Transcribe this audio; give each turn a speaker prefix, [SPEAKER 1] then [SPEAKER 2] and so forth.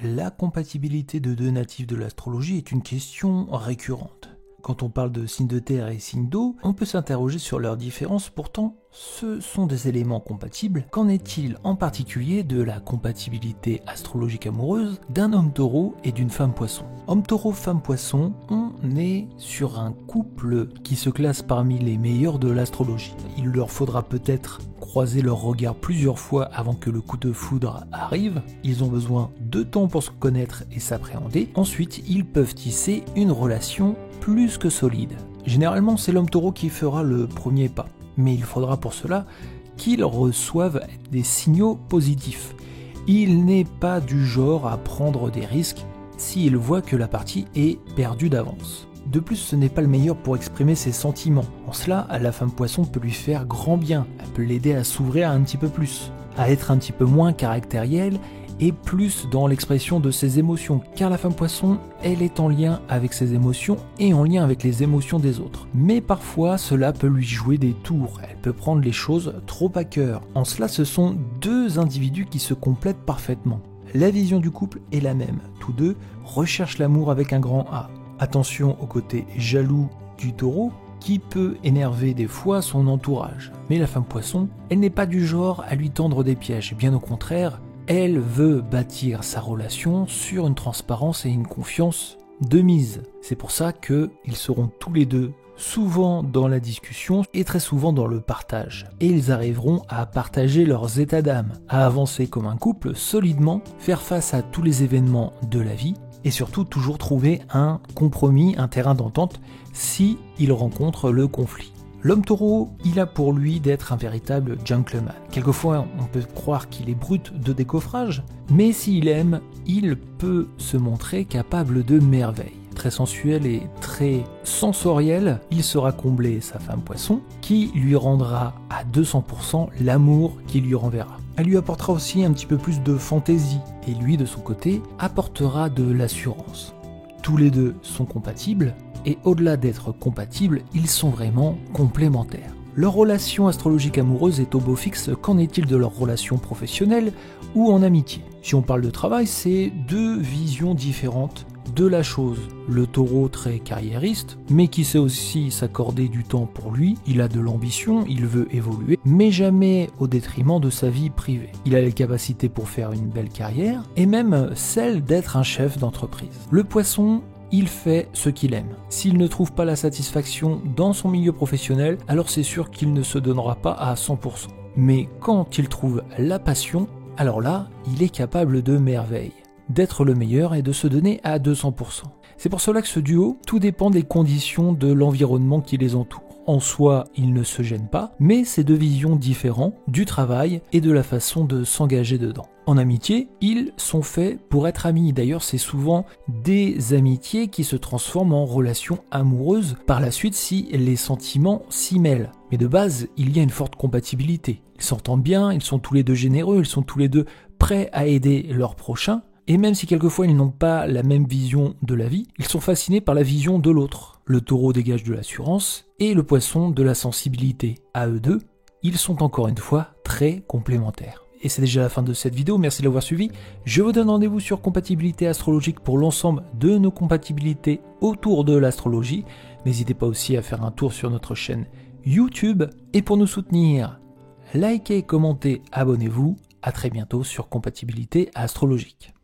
[SPEAKER 1] la compatibilité de deux natifs de l'astrologie est une question récurrente. Quand on parle de signes de terre et signes d'eau, on peut s'interroger sur leurs différences, pourtant ce sont des éléments compatibles. Qu'en est-il en particulier de la compatibilité astrologique amoureuse d'un homme taureau et d'une femme poisson? Homme taureau, femme poisson, on est sur un couple qui se classe parmi les meilleurs de l'astrologie. Il leur faudra peut-être croiser leurs regards plusieurs fois avant que le coup de foudre arrive. Ils ont besoin de temps pour se connaître et s'appréhender. Ensuite, ils peuvent tisser une relation plus que solide. Généralement, c'est l'homme taureau qui fera le premier pas, mais il faudra pour cela qu'il reçoive des signaux positifs. Il n'est pas du genre à prendre des risques s'il voit que la partie est perdue d'avance. De plus, ce n'est pas le meilleur pour exprimer ses sentiments. En cela, la femme poisson peut lui faire grand bien. Elle peut l'aider à s'ouvrir un petit peu plus, à être un petit peu moins caractérielle et plus dans l'expression de ses émotions, car la femme poisson, elle est en lien avec ses émotions et en lien avec les émotions des autres. Mais parfois, cela peut lui jouer des tours, elle peut prendre les choses trop à cœur. En cela, ce sont deux individus qui se complètent parfaitement. La vision du couple est la même, tous deux recherchent l'amour avec un grand A. Attention au côté jaloux du taureau, qui peut énerver des fois son entourage. Mais la femme poisson, elle n'est pas du genre à lui tendre des pièges, bien au contraire, elle veut bâtir sa relation sur une transparence et une confiance de mise. C'est pour ça qu'ils seront tous les deux souvent dans la discussion et très souvent dans le partage. Et ils arriveront à partager leurs états d'âme, à avancer comme un couple solidement, faire face à tous les événements de la vie et surtout toujours trouver un compromis, un terrain d'entente si ils rencontrent le conflit. L'homme taureau, il a pour lui d'être un véritable gentleman. Quelquefois, on peut croire qu'il est brut de décoffrage, mais s'il aime, il peut se montrer capable de merveilles. Très sensuel et très sensoriel, il saura combler sa femme poisson, qui lui rendra à 200% l'amour qu'il lui renverra. Elle lui apportera aussi un petit peu plus de fantaisie, et lui, de son côté, apportera de l'assurance. Tous les deux sont compatibles, et au-delà d'être compatibles, ils sont vraiment complémentaires. Leur relation astrologique amoureuse est au beau fixe, qu'en est-il de leur relation professionnelle ou en amitié? Si on parle de travail, c'est deux visions différentes de la chose. Le taureau très carriériste, mais qui sait aussi s'accorder du temps pour lui, il a de l'ambition, il veut évoluer, mais jamais au détriment de sa vie privée. Il a les capacités pour faire une belle carrière, et même celle d'être un chef d'entreprise. Le poisson, il fait ce qu'il aime. S'il ne trouve pas la satisfaction dans son milieu professionnel, alors c'est sûr qu'il ne se donnera pas à 100%. Mais quand il trouve la passion, alors là, il est capable de merveilles, d'être le meilleur et de se donner à 200%. C'est pour cela que ce duo, tout dépend des conditions de l'environnement qui les entoure. En soi, ils ne se gênent pas, mais c'est deux visions différentes du travail et de la façon de s'engager dedans. En amitié, ils sont faits pour être amis. D'ailleurs, c'est souvent des amitiés qui se transforment en relations amoureuses par la suite si les sentiments s'y mêlent. Mais de base, il y a une forte compatibilité. Ils s'entendent bien, ils sont tous les deux généreux, ils sont tous les deux prêts à aider leur prochain. Et même si quelquefois ils n'ont pas la même vision de la vie, ils sont fascinés par la vision de l'autre. Le taureau dégage de l'assurance et le poisson de la sensibilité. À eux deux, ils sont encore une fois très complémentaires. Et c'est déjà la fin de cette vidéo, merci de l'avoir suivi. Je vous donne rendez-vous sur Compatibilité Astrologique pour l'ensemble de nos compatibilités autour de l'astrologie. N'hésitez pas aussi à faire un tour sur notre chaîne YouTube. Et pour nous soutenir, likez, commentez, abonnez-vous. À très bientôt sur Compatibilité Astrologique.